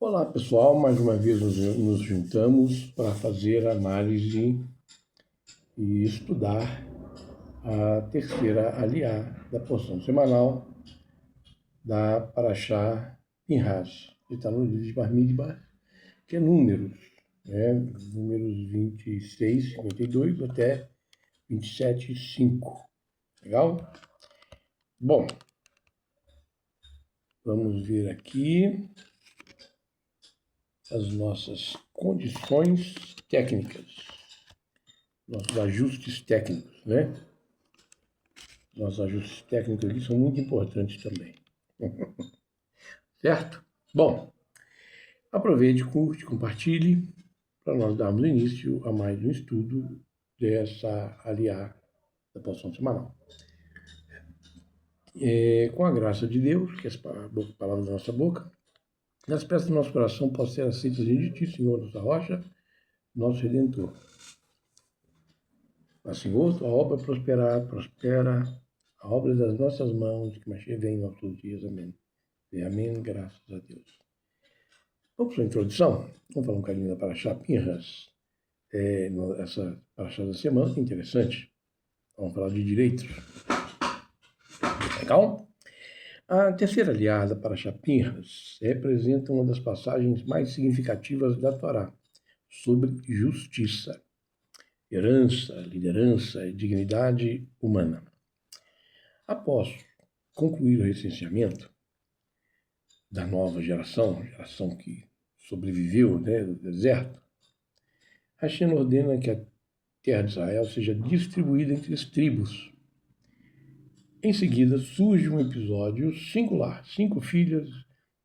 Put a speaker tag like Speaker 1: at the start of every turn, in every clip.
Speaker 1: Olá pessoal, mais uma vez nos juntamos para fazer análise e estudar a terceira aliá da porção semanal da Parashá Pinhas, que está no livro de Bamidbar, que é números, né? Números 26, 52 até 27, 5. Legal? Bom, vamos ver aqui as nossas condições técnicas, nossos ajustes técnicos, né? Nossos ajustes técnicos aqui são muito importantes também. Certo? Bom, aproveite, curte, compartilhe para nós darmos início a mais um estudo dessa aliá da porção semanal. Com a graça de Deus, que as palavras da nossa boca, nas peças do nosso coração possam ser aceitas em ti, Senhor, nossa rocha, nosso Redentor. Mas, Senhor, tua obra prospera a obra das nossas mãos, que mais venha em nossos dias. Amém. E amém, graças a Deus. Vamos para a introdução? Vamos falar um bocadinho da Parashá Pinhas. Essa Parashá da semana é interessante. Vamos falar de direitos. Legal? A terceira aliada para Parashá Pinhas representa uma das passagens mais significativas da Torá sobre justiça, herança, liderança e dignidade humana. Após concluir o recenseamento da nova geração que sobreviveu, né, do deserto, Hashem ordena que a terra de Israel seja distribuída entre as tribos. Em seguida, surge um episódio singular. 5 filhas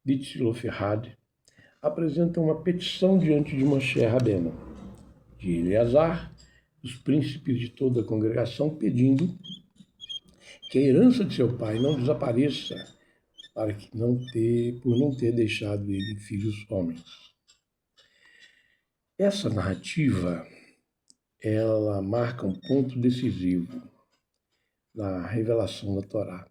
Speaker 1: de Tziloferrad apresentam uma petição diante de Moshe Rabbeinu, de Eleazar, os príncipes de toda a congregação, pedindo que a herança de seu pai não desapareça por não ter deixado ele filhos homens. Essa narrativa, ela marca um ponto decisivo na revelação da Torá,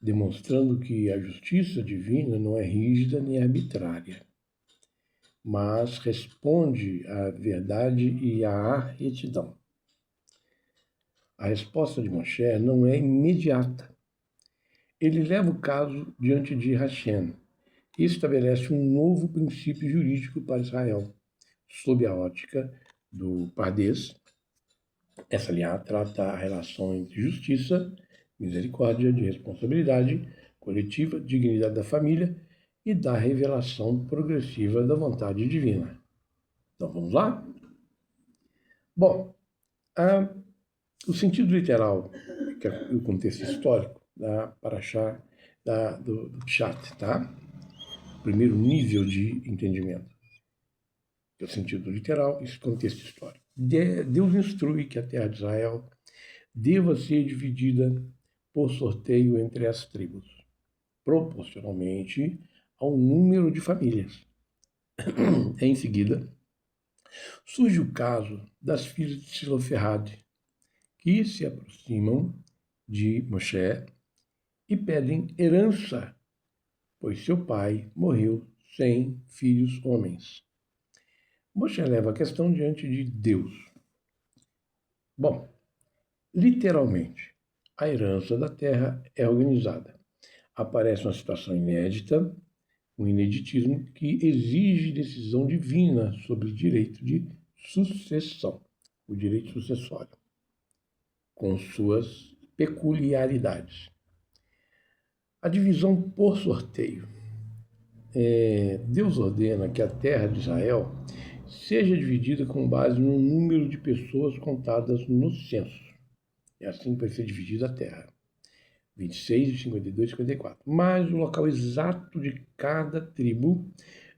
Speaker 1: demonstrando que a justiça divina não é rígida nem arbitrária, mas responde à verdade e à retidão. A resposta de Moshe não é imediata. Ele leva o caso diante de Hashem e estabelece um novo princípio jurídico para Israel, sob a ótica do Pardês. Essa aliá trata a relação entre justiça, misericórdia, de responsabilidade coletiva, dignidade da família e da revelação progressiva da vontade divina. Então vamos lá? Bom, o sentido literal, que é o contexto histórico da Parashá do Pshat, tá? O primeiro nível de entendimento, que é o sentido literal, esse contexto histórico. Deus instrui que a terra de Israel deva ser dividida por sorteio entre as tribos, proporcionalmente ao número de famílias. Em seguida, surge o caso das filhas de Tziloferrad, que se aproximam de Moshe e pedem herança, pois seu pai morreu sem filhos homens. Moshe leva a questão diante de Deus. Bom, literalmente, a herança da terra é organizada. Aparece uma situação inédita, um ineditismo que exige decisão divina sobre o direito de sucessão, o direito sucessório, com suas peculiaridades. A divisão por sorteio. Deus ordena que a terra de Israel seja dividida com base no número de pessoas contadas no censo. É assim que vai ser dividida a terra. 26, 52, 54. Mas o local exato de cada tribo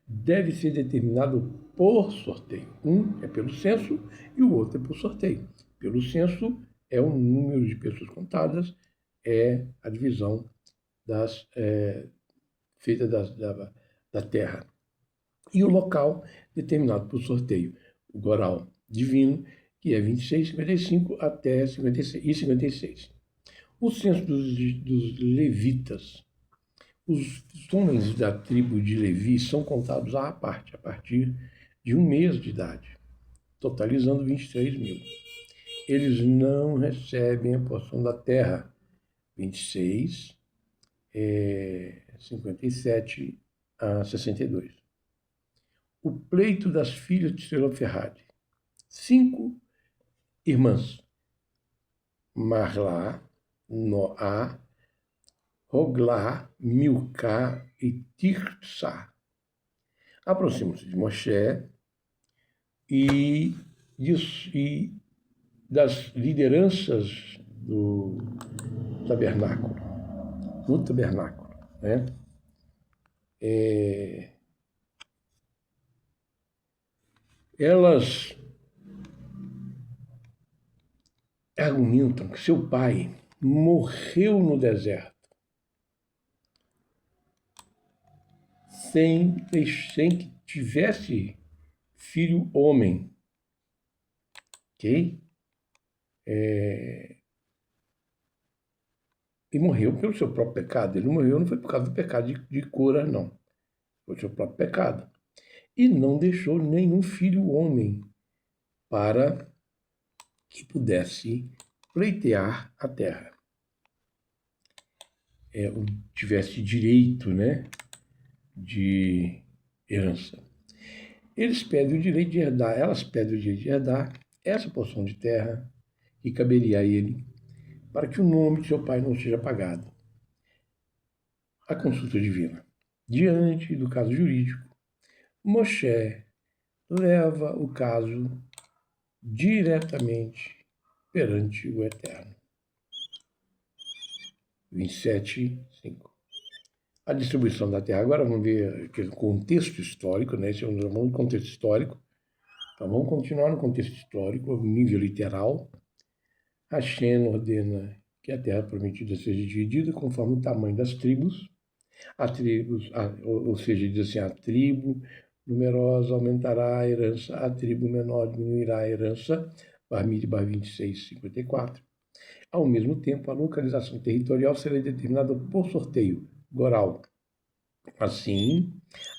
Speaker 1: deve ser determinado por sorteio. Um é pelo censo e o outro é por sorteio. Pelo censo é o número de pessoas contadas, é a divisão feita da terra. E o local determinado por sorteio, o Goral divino, que é 26, 55 até 56 e 56. O censo dos levitas Os homens da tribo de Levi são contados à parte, a partir de 1 mês de idade, totalizando 23 mil. Eles não recebem a porção da terra, 26, 57 a 62. O pleito das filhas de Zelofehad. 5 irmãs: Marlá, Noá, Roglá, Milcá e Tirsa. Aproximam-se de Moshe e das lideranças do tabernáculo, no tabernáculo, né? Elas argumentam que seu pai morreu no deserto sem que tivesse filho homem, ok? E morreu pelo seu próprio pecado. Ele morreu não foi por causa do pecado de Cora, não. Foi o seu próprio pecado. E não deixou nenhum filho homem para que pudesse pleitear a terra. Tivesse direito, né, de herança. Eles pedem o direito de herdar, elas pedem o direito de herdar essa porção de terra que caberia a ele, para que o nome de seu pai não seja apagado. A consulta divina. Diante do caso jurídico, Moshe leva o caso diretamente perante o Eterno. 27:5. A distribuição da terra. Agora vamos ver aquele contexto histórico, né? Esse é um contexto histórico. Então vamos continuar no contexto histórico, no nível literal. Hashem ordena que a terra prometida seja dividida conforme o tamanho das tribos. Ou seja, diz assim, a tribo numerosa aumentará a herança, a tribo menor diminuirá a herança. Bamidbar 26:54. Ao mesmo tempo, a localização territorial será determinada por sorteio, Goral. Assim,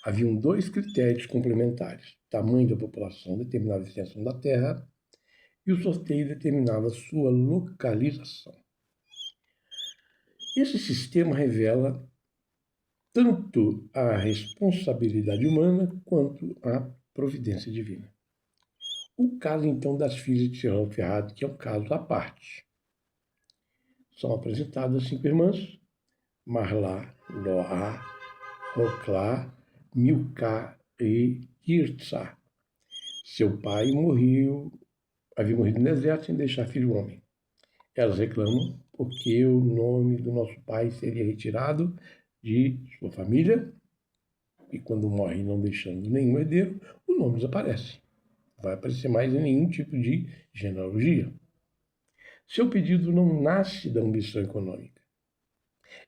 Speaker 1: haviam 2 critérios complementares. O tamanho da população determinava a extensão da terra e o sorteio determinava sua localização. Esse sistema revela tanto a responsabilidade humana quanto a providência divina. O caso, então, das filhas de Zelofehad, que é um caso à parte. São apresentadas 5 irmãs: Marlá, Noá, Roglá, Milcá e Tirsa. Seu pai havia morrido no deserto sem deixar filho homem. Elas reclamam porque o nome do nosso pai seria retirado de sua família, e quando morre não deixando nenhum herdeiro, o nome desaparece. Não vai aparecer mais em nenhum tipo de genealogia. Seu pedido não nasce da ambição econômica.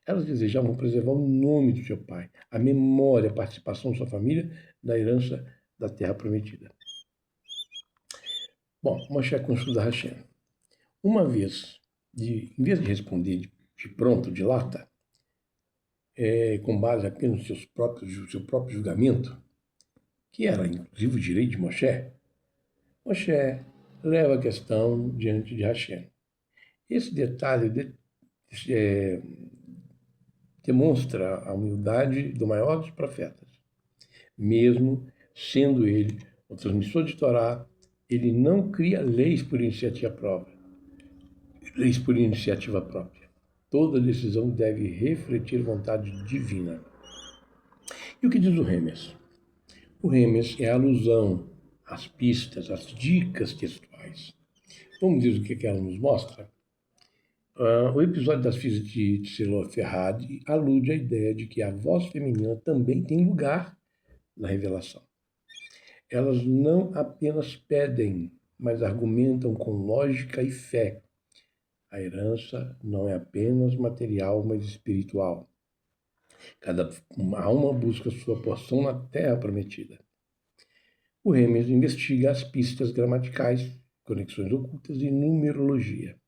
Speaker 1: Elas desejavam preservar o nome do seu pai, a memória, a participação de sua família na herança da terra prometida. Bom, Moshe consulta Hashem. Em vez de responder de pronto, de lata, com base apenas no seu próprio julgamento, que era inclusive o direito de Moshe, Moshe leva a questão diante de Hashem. Esse detalhe demonstra a humildade do maior dos profetas. Mesmo sendo ele o transmissor de Torá, ele não cria leis por iniciativa própria. Toda decisão deve refletir vontade divina. E o que diz o Remes? O Remes é a alusão às pistas, às dicas textuais. Vamos dizer o que ela nos mostra? O episódio das filhas de Zelofehad alude à ideia de que a voz feminina também tem lugar na revelação. Elas não apenas pedem, mas argumentam com lógica e fé. A herança não é apenas material, mas espiritual. Cada alma busca sua porção na terra prometida. O Remes investiga as pistas gramaticais, conexões ocultas e numerologia.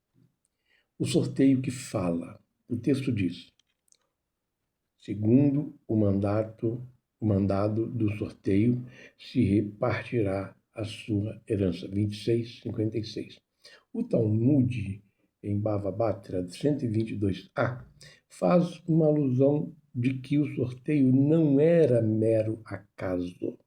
Speaker 1: O sorteio que fala. O texto diz: Segundo o mandado do sorteio, se repartirá a sua herança. 26:56. O Talmud, em Bava Batra 122a, faz uma alusão de que o sorteio não era mero acaso.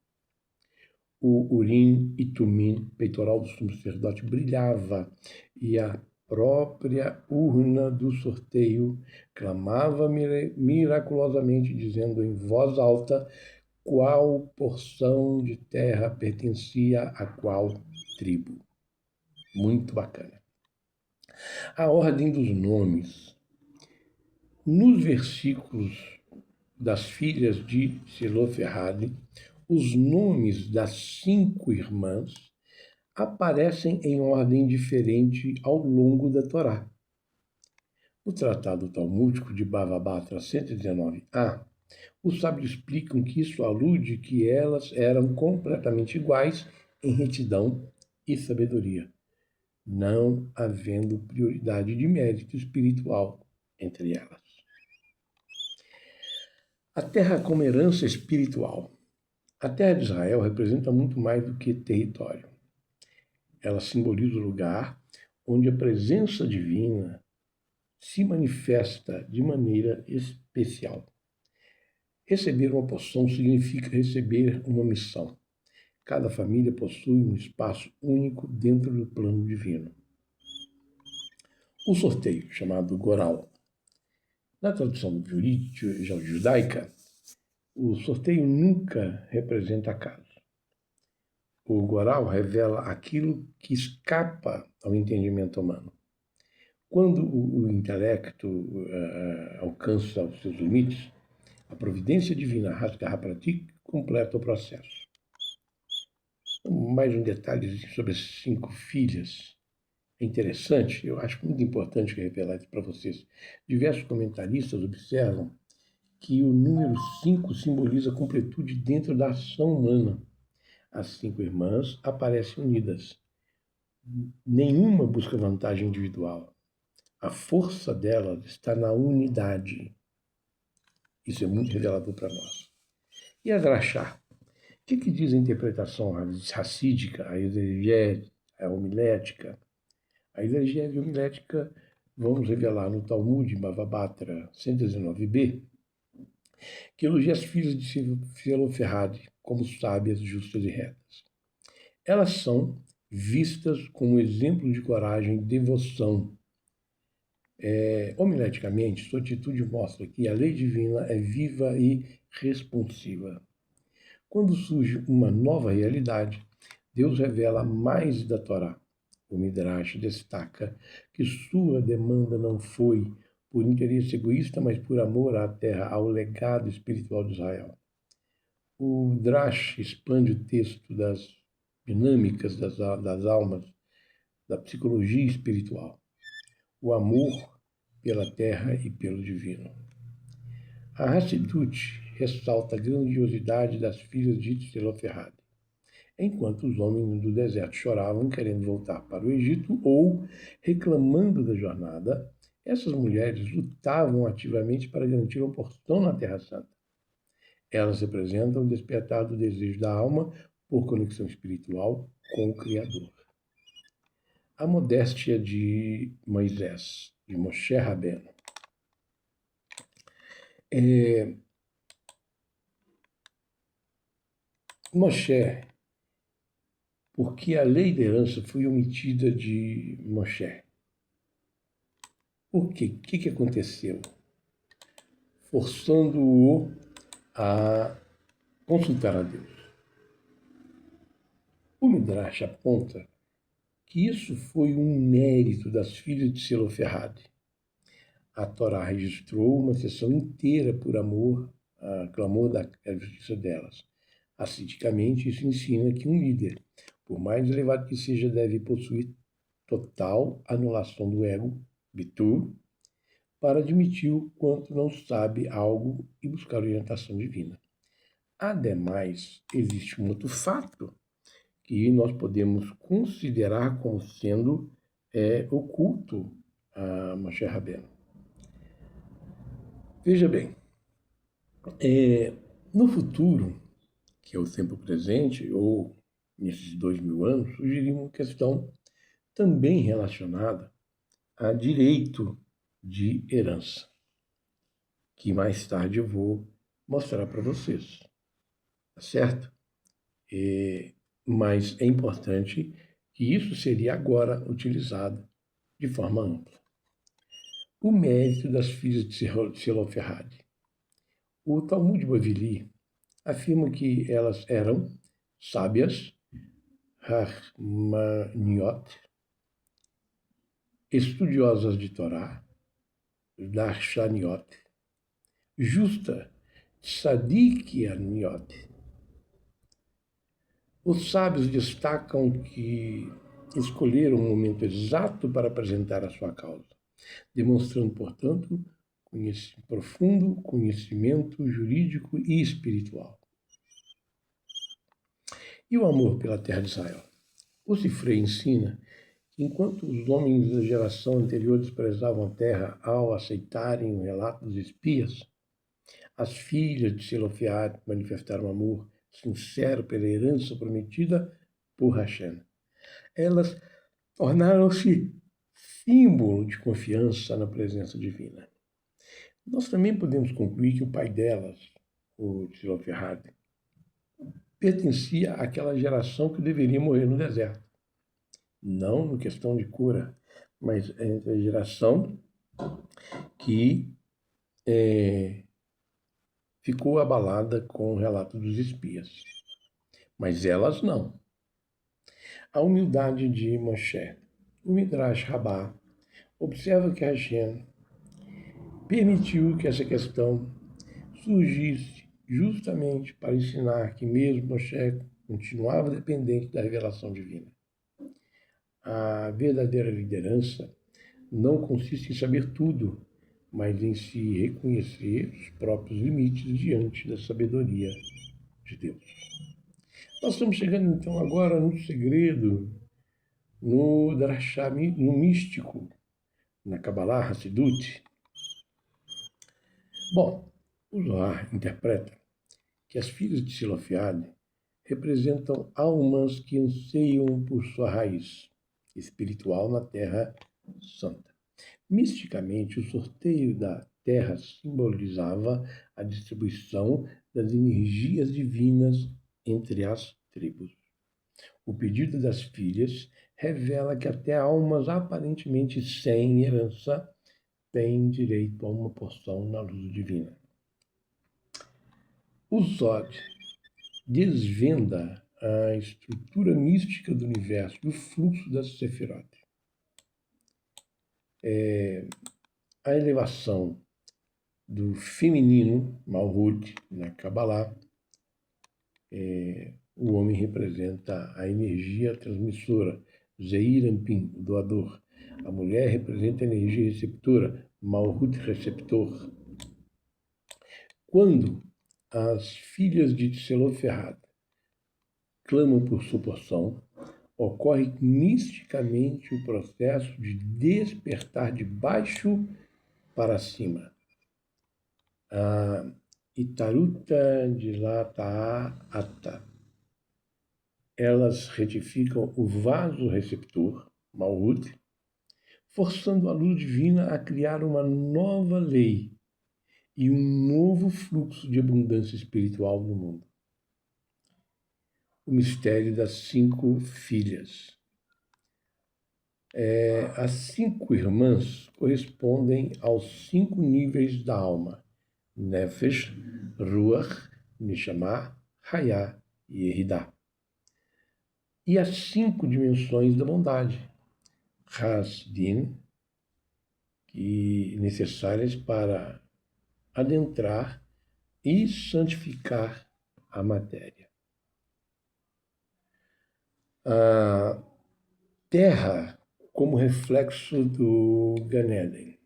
Speaker 1: O Urim e Tumim, peitoral do sumo sacerdote, brilhava e a própria urna do sorteio clamava miraculosamente, dizendo em voz alta qual porção de terra pertencia a qual tribo. Muito bacana. A ordem dos nomes. Nos versículos das filhas de Zeloferhad, os nomes das 5 irmãs aparecem em ordem diferente ao longo da Torá. No Tratado Talmúdico de Bava Batra 119a, os sábios explicam que isso alude que elas eram completamente iguais em retidão e sabedoria, não havendo prioridade de mérito espiritual entre elas. A terra como herança espiritual. A terra de Israel representa muito mais do que território. Ela simboliza o lugar onde a presença divina se manifesta de maneira especial. Receber uma porção significa receber uma missão. Cada família possui um espaço único dentro do plano divino. O sorteio, chamado Goral. Na tradução judaica, o sorteio nunca representa acaso. O Goral revela aquilo que escapa ao entendimento humano. Quando o intelecto alcança os seus limites, a providência divina rasga a prática e completa o processo. Mais um detalhe sobre as 5 filhas. É interessante, eu acho muito importante revelar isso para vocês. Diversos comentaristas observam que o número 5 simboliza a completude dentro da ação humana. As 5 irmãs aparecem unidas. Nenhuma busca vantagem individual. A força delas está na unidade. Isso é muito revelador para nós. E a Drachá? O que diz a interpretação racídica, a exegese, a homilética? A exegese e a homilética vamos revelar no Talmud, Bava Batra 119b, que elogia as filhas de Zeloferhad como sábias, justas e retas. Elas são vistas como exemplo de coragem e devoção. Homileticamente, sua atitude mostra que a lei divina é viva e responsiva. Quando surge uma nova realidade, Deus revela mais da Torá. O Midrash destaca que sua demanda não foi por interesse egoísta, mas por amor à terra, ao legado espiritual de Israel. O Drash expande o texto das dinâmicas das almas, da psicologia espiritual. O amor pela terra e pelo divino. A Hassidut ressalta a grandiosidade das filhas de Zeloferhad, enquanto os homens do deserto choravam querendo voltar para o Egito ou reclamando da jornada, essas mulheres lutavam ativamente para garantir uma porção na Terra Santa. Elas representam o despertar do desejo da alma por conexão espiritual com o Criador. A modéstia de Moisés, de Moshe Rabbeinu. Moshe, porque a lei da herança foi omitida de Moshe. Por quê? O que aconteceu? Forçando-o a consultar a Deus. O Midrash aponta que isso foi um mérito das filhas de Zeloferhad. A Torá registrou uma sessão inteira por amor, clamor da justiça delas. Acidicamente, isso ensina que um líder, por mais elevado que seja, deve possuir total anulação do ego, bitur, para admitir o quanto não sabe algo e buscar orientação divina. Ademais, existe um outro fato que nós podemos considerar como sendo oculto a Moshe Rabbeinu. Veja bem, No futuro, que é o tempo presente, ou nesses 2000 anos, surgiria uma questão também relacionada a direito de herança, que mais tarde eu vou mostrar para vocês, tá certo? Mas é importante que isso seria agora utilizado de forma ampla. O mérito das filhas de Zelophehad. O Talmud Bavili afirma que elas eram sábias, Rahmaniot, estudiosas de Torá, Darshaniot, justa, Tzadikianiot. Os sábios destacam que escolheram o momento exato para apresentar a sua causa, demonstrando, portanto, profundo conhecimento jurídico e espiritual. E o amor pela terra de Israel? O Sifrei ensina que, enquanto os homens da geração anterior desprezavam a terra ao aceitarem o relato dos espias, as filhas de Zelophehad manifestaram amor sincero pela herança prometida por Hashem. Elas tornaram-se símbolo de confiança na presença divina. Nós também podemos concluir que o pai delas, o Zelophehad, pertencia àquela geração que deveria morrer no deserto. Não em questão de cura, mas entre a geração que ficou abalada com o relato dos espias. Mas elas não. A humildade de Moshe. O Midrash Rabbah observa que Hashem permitiu que essa questão surgisse justamente para ensinar que mesmo Moshe continuava dependente da revelação divina. A verdadeira liderança não consiste em saber tudo, mas em se reconhecer os próprios limites diante da sabedoria de Deus. Nós estamos chegando então agora no segredo, no Drashá, no místico, na Kabbalah Hassidut. Bom, o Zohar interpreta que as filhas de Zelophehad representam almas que anseiam por sua raiz espiritual na Terra Santa. Misticamente, o sorteio da Terra simbolizava a distribuição das energias divinas entre as tribos. O pedido das filhas revela que até almas aparentemente sem herança têm direito a uma porção na luz divina. O Zod desvenda a estrutura mística do universo e o fluxo das Sefirot. A elevação do feminino, Malhut, na Kabbalah, o homem representa a energia transmissora, Zeir Anpin, o doador. A mulher representa a energia receptora, Malhut, receptor. Quando as filhas de Zelophehad clamam por sua porção, ocorre misticamente o processo de despertar de baixo para cima. A Itaruta de Lataata. Elas retificam o vaso receptor, Malhut, forçando a luz divina a criar uma nova lei e um novo fluxo de abundância espiritual no mundo. O mistério das 5 filhas. As 5 irmãs correspondem aos 5 níveis da alma: Nefesh, Ruach, Neshama, Hayah e Yehidah. E as 5 dimensões da bondade: Hasdin, que necessárias para adentrar e santificar a matéria. A terra como reflexo do Gan Eden.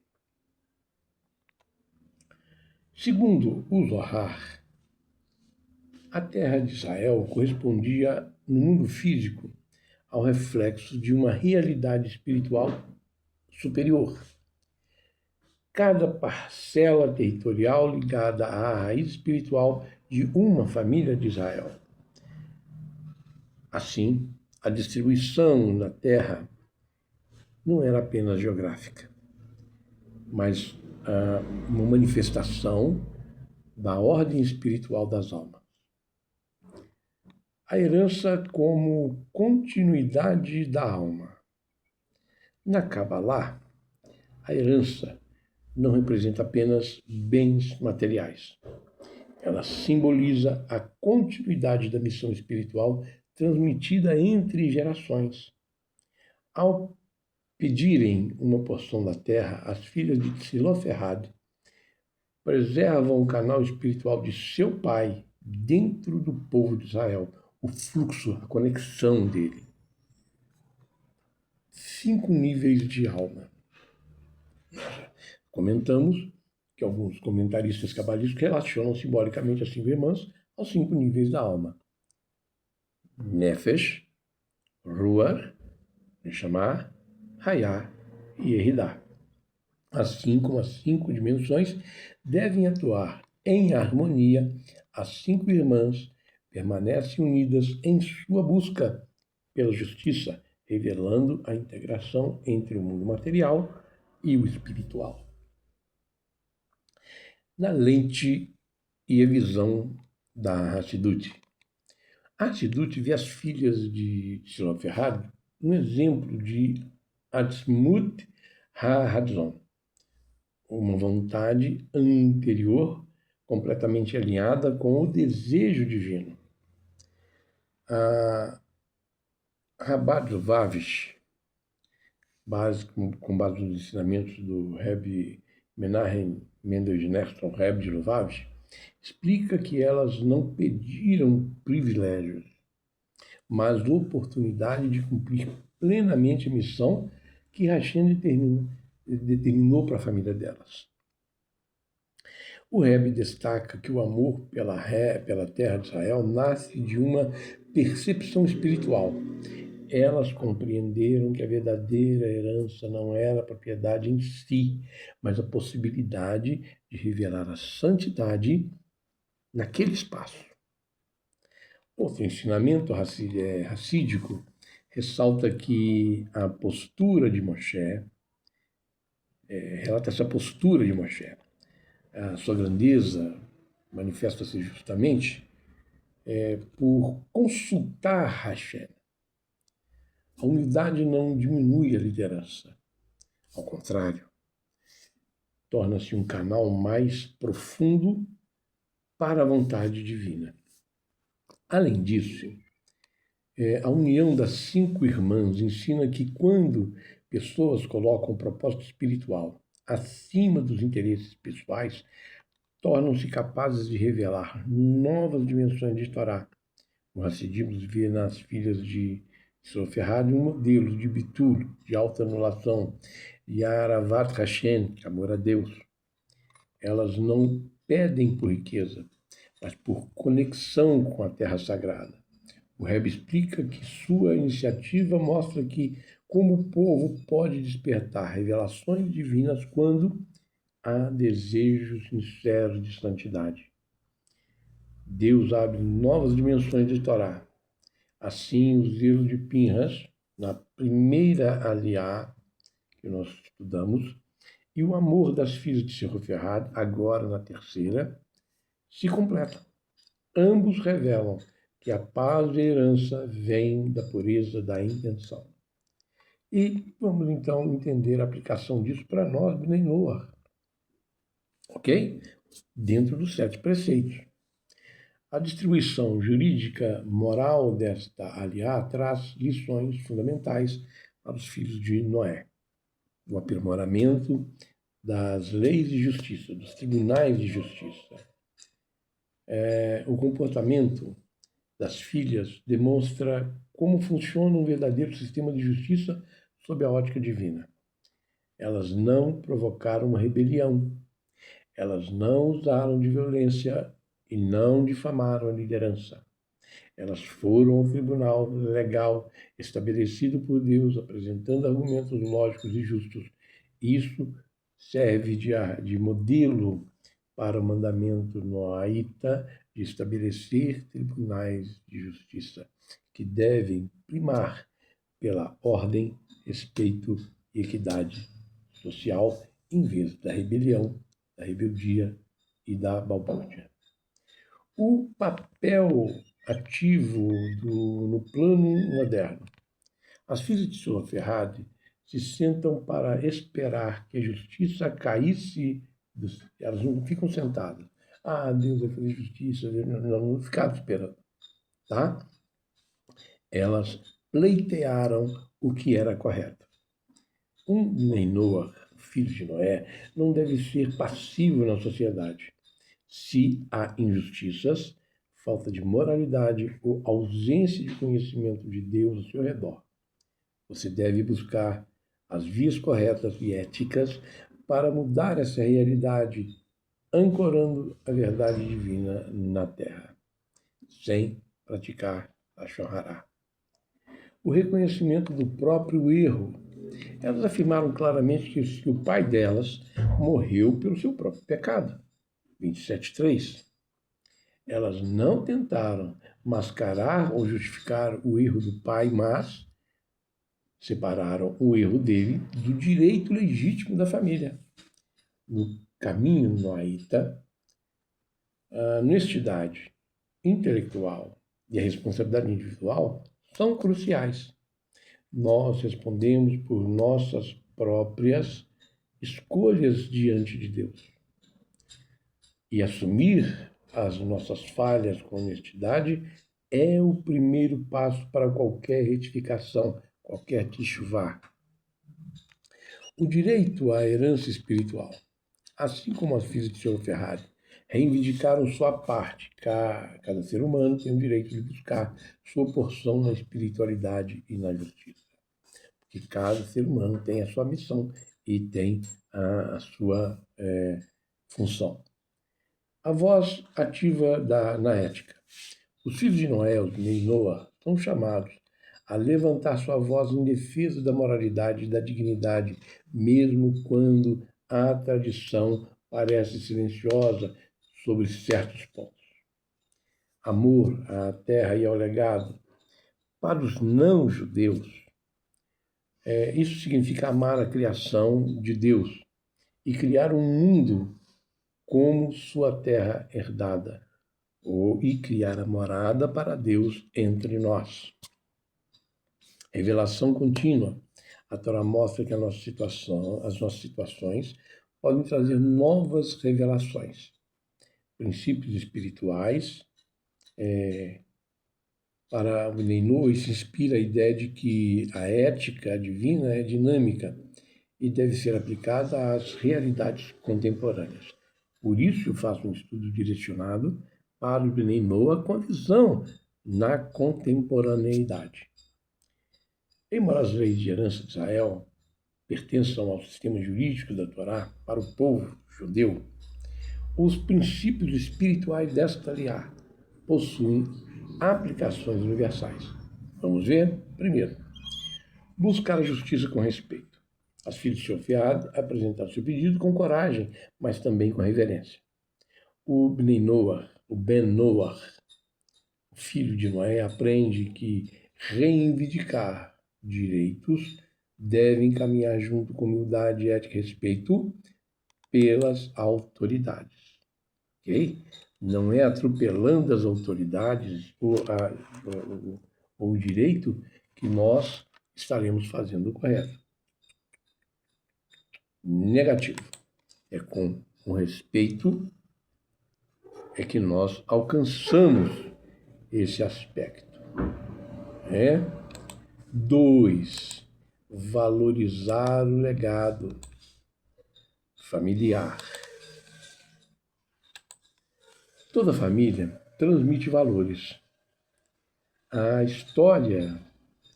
Speaker 1: Segundo o Zohar, a terra de Israel correspondia, no mundo físico, ao reflexo de uma realidade espiritual superior. cada parcela territorial ligada à raiz espiritual de uma família de Israel. Assim, a distribuição da terra não era apenas geográfica, mas uma manifestação da ordem espiritual das almas. A herança como continuidade da alma. Na Kabbalah, a herança não representa apenas bens materiais. Ela simboliza a continuidade da missão espiritual transmitida entre gerações. Ao pedirem uma porção da terra, as filhas de Tziloferrad preservam o canal espiritual de seu pai dentro do povo de Israel, o fluxo, a conexão dele. 5 níveis de alma. Comentamos que alguns comentaristas cabalísticos relacionam simbolicamente as 5 irmãs aos 5 níveis da alma. Nefesh, Ruach, Neshama, Hayah e Yehidah. Assim como as 5 dimensões devem atuar em harmonia, as 5 irmãs permanecem unidas em sua busca pela justiça, revelando a integração entre o mundo material e o espiritual. Na lente e a visão da Hassidut. A Hassidut vê as filhas de Tziloferrad um exemplo de Atzmut HaRatzon, uma vontade anterior completamente alinhada com o desejo divino. A Rabat Lubavitch, com base nos ensinamentos do Rebbe Menahem Mendel Schneerson, Rebbe de Lubavitch, explica que elas não pediram privilégios, mas oportunidade de cumprir plenamente a missão que Hashem determinou para a família delas. O Rebbe destaca que o amor pela terra de Israel nasce de uma percepção espiritual. Elas compreenderam que a verdadeira herança não era a propriedade em si, mas a possibilidade de revelar a santidade naquele espaço. Outro ensinamento racídico ressalta que a postura de Moshe, relata essa postura de Moshe. A sua grandeza manifesta-se justamente por consultar Hashem. A humildade não diminui a liderança. Ao contrário, torna-se um canal mais profundo para a vontade divina. Além disso, a união das 5 irmãs ensina que quando pessoas colocam o propósito espiritual acima dos interesses pessoais, tornam-se capazes de revelar novas dimensões de Torá. O Hassidim vê nas filhas de Tziloferrad um modelo de bitul, de alta anulação, de Aravat Hashem, amor a Deus. Elas não pedem por riqueza, mas por conexão com a terra sagrada. O Rebbe explica que sua iniciativa mostra que como o povo pode despertar revelações divinas quando há desejo sincero de santidade. Deus abre novas dimensões de Torá. Assim, o zelo de Pinhas, na primeira aliá que nós estudamos, e o amor das filhas de Tziloferrad, agora na terceira, se completam. Ambos revelam que a paz e a herança vêm da pureza da intenção. E vamos então entender a aplicação disso para nós, Bnei Noach. Ok? Dentro dos 7 preceitos. A distribuição jurídica moral desta aliá traz lições fundamentais para os filhos de Noé. O aprimoramento das leis de justiça, dos tribunais de justiça. O comportamento das filhas demonstra como funciona um verdadeiro sistema de justiça sob a ótica divina. Elas não provocaram uma rebelião. Elas não usaram de violência e não difamaram a liderança. Elas foram ao tribunal legal estabelecido por Deus, apresentando argumentos lógicos e justos. Isso serve de modelo para o mandamento noaíta de estabelecer tribunais de justiça que devem primar pela ordem, respeito e equidade social, em vez da rebelião, da rebeldia e da balbúrdia. O papel ativo no plano moderno. As filhas de Sua Ferrari se sentam para esperar que a justiça caísse, elas não ficam sentadas. Ah, Deus vai fazer justiça, não ficaram esperando, tá? Elas pleitearam o que era correto. Nem Noah, filho de Noé, não deve ser passivo na sociedade. Se há injustiças, falta de moralidade ou ausência de conhecimento de Deus ao seu redor, você deve buscar as vias corretas e éticas para mudar essa realidade, ancorando a verdade divina na terra, sem praticar a Shohará. O reconhecimento do próprio erro. Elas afirmaram claramente que o pai delas morreu pelo seu próprio pecado. 27:3. Elas não tentaram mascarar ou justificar o erro do pai, mas separaram o erro dele do direito legítimo da família. No caminho noaíta, a honestidade intelectual e a responsabilidade individual são cruciais. Nós respondemos por nossas próprias escolhas diante de Deus. E assumir as nossas falhas com honestidade é o primeiro passo para qualquer retificação, qualquer teshuvá. O direito à herança espiritual. Assim como as filhas de Sr. Ferrari reivindicaram sua parte, cada ser humano tem o direito de buscar sua porção na espiritualidade e na justiça. Porque cada ser humano tem a sua missão e tem a sua função. A voz ativa na ética. Os filhos de Noé, os de Noah, são chamados a levantar sua voz em defesa da moralidade e da dignidade, mesmo quando a tradição parece silenciosa sobre certos pontos. Amor à terra e ao legado. Para os não-judeus, isso significa amar a criação de Deus e criar um mundo como sua terra herdada, e criar a morada para Deus entre nós. Revelação contínua. A Torá mostra que as nossas situações podem trazer novas revelações. Princípios espirituais. Para o Neinu, isso inspira a ideia de que a ética divina é dinâmica e deve ser aplicada às realidades contemporâneas. Por isso, eu faço um estudo direcionado para o Bnei Noah com a visão na contemporaneidade. Embora as leis de herança de Israel pertençam ao sistema jurídico da Torá para o povo judeu, os princípios espirituais desta Torá possuem aplicações universais. Vamos ver? Primeiro, buscar a justiça com respeito. As filhas de Sofia apresentaram seu pedido com coragem, mas também com reverência. O Ben Noah, o filho de Noé, aprende que reivindicar direitos devem caminhar junto com humildade, ética e respeito pelas autoridades. Ok? Não é atropelando as autoridades ou o direito que nós estaremos fazendo o correto. Negativo. É com o respeito é que nós alcançamos esse aspecto. 2. Valorizar o legado familiar. Toda família transmite valores. A história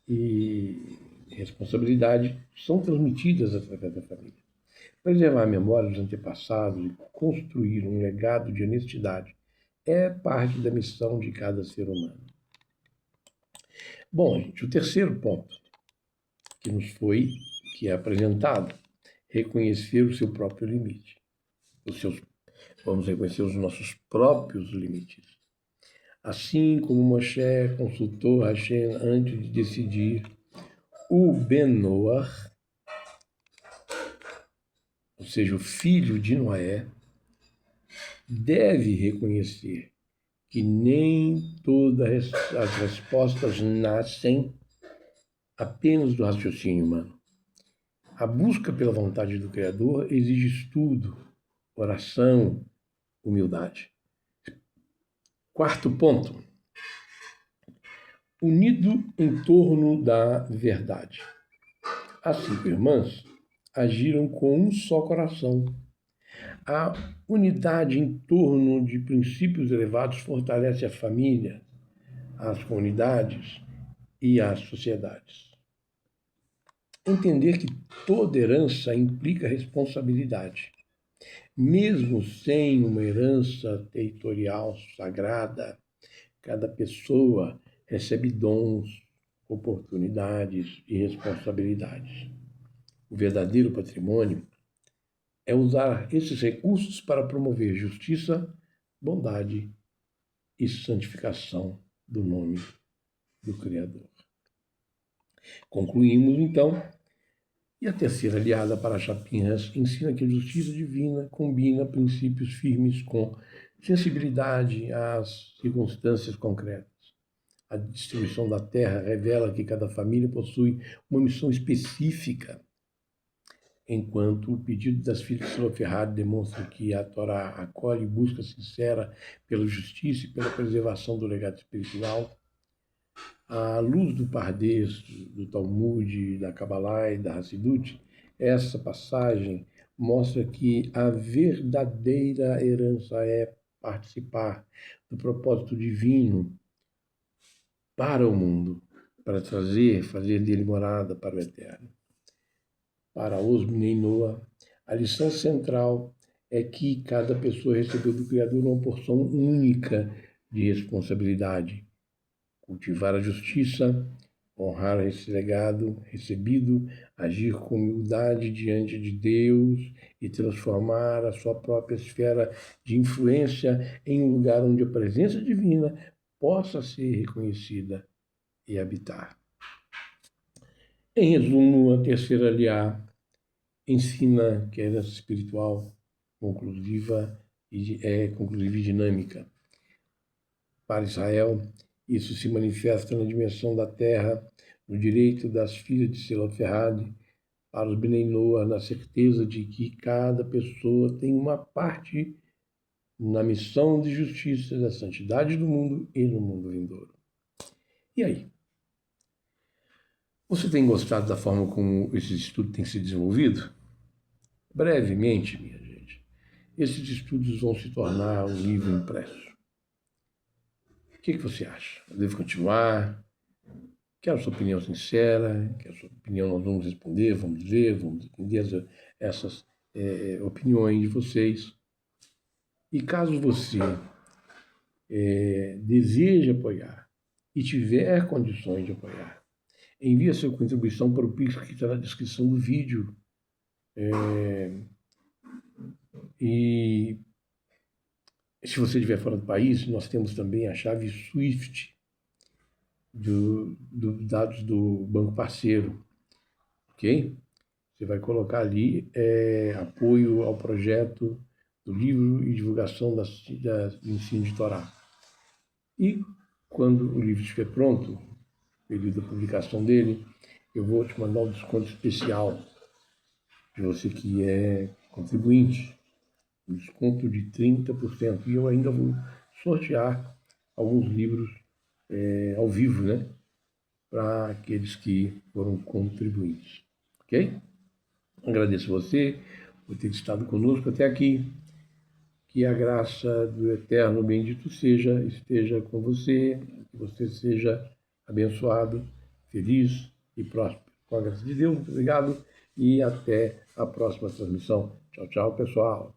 Speaker 1: e responsabilidade são transmitidas através da família. Preservar a memória dos antepassados e construir um legado de honestidade é parte da missão de cada ser humano. Bom, gente, o terceiro ponto que é apresentado reconhecer o seu próprio limite. Vamos reconhecer os nossos próprios limites. Assim como Moshe consultou Hashem antes de decidir, o Ben Noach, ou seja, o filho de Noé, deve reconhecer que nem todas as respostas nascem apenas do raciocínio humano. A busca pela vontade do Criador exige estudo, oração, humildade. Quarto ponto. Unido em torno da verdade. As 5 irmãs agiram com um só coração. A unidade em torno de princípios elevados fortalece a família, as comunidades e as sociedades. Entender que toda herança implica responsabilidade. Mesmo sem uma herança territorial sagrada, cada pessoa recebe dons, oportunidades e responsabilidades. O verdadeiro patrimônio é usar esses recursos para promover justiça, bondade e santificação do nome do Criador. Concluímos, então, e a terceira aliada para Chapinhas ensina que a justiça divina combina princípios firmes com sensibilidade às circunstâncias concretas. A distribuição da terra revela que cada família possui uma missão específica, enquanto o pedido das filhas de Zeloferhad demonstra que a Torá acolhe busca sincera pela justiça e pela preservação do legado espiritual. À luz do Pardês, do Talmud, da Kabbalah e da Hassidut, essa passagem mostra que a verdadeira herança é participar do propósito divino para o mundo, para fazer dele morada para o eterno. Para os Bnei Noach, a lição central é que cada pessoa recebeu do Criador uma porção única de responsabilidade. Cultivar a justiça, honrar esse legado recebido, agir com humildade diante de Deus e transformar a sua própria esfera de influência em um lugar onde a presença divina possa ser reconhecida e habitar. Em resumo, a terceira aliá ensina que a herança espiritual conclusiva e dinâmica. Para Israel, isso se manifesta na dimensão da terra, no direito das filhas de Zeloferhad, para os Bnei Noach, na certeza de que cada pessoa tem uma parte na missão de justiça, da santidade do mundo e no mundo vindouro. E aí? Você tem gostado da forma como esse estudo tem se desenvolvido? Brevemente, minha gente, esses estudos vão se tornar um livro impresso. O que você acha? Eu devo continuar? Quero a sua opinião sincera, quero a sua opinião, nós vamos responder, vamos ver, vamos entender essas opiniões de vocês. E caso você deseje apoiar e tiver condições de apoiar, envie a sua contribuição para o Pix que está na descrição do vídeo. E se você estiver fora do país, nós temos também a chave SWIFT dos dados do banco parceiro, ok? Você vai colocar ali apoio ao projeto do livro e divulgação do ensino de Torá. E quando o livro estiver pronto, período da publicação dele, eu vou te mandar um desconto especial de você que é contribuinte, um desconto de 30%. E eu ainda vou sortear alguns livros ao vivo, né? Para aqueles que foram contribuintes. Ok? Agradeço você por ter estado conosco até aqui. Que a graça do Eterno Bendito esteja com você, que você seja abençoado, feliz e próspero. Com a graça de Deus, muito obrigado e até a próxima transmissão. Tchau, tchau, pessoal.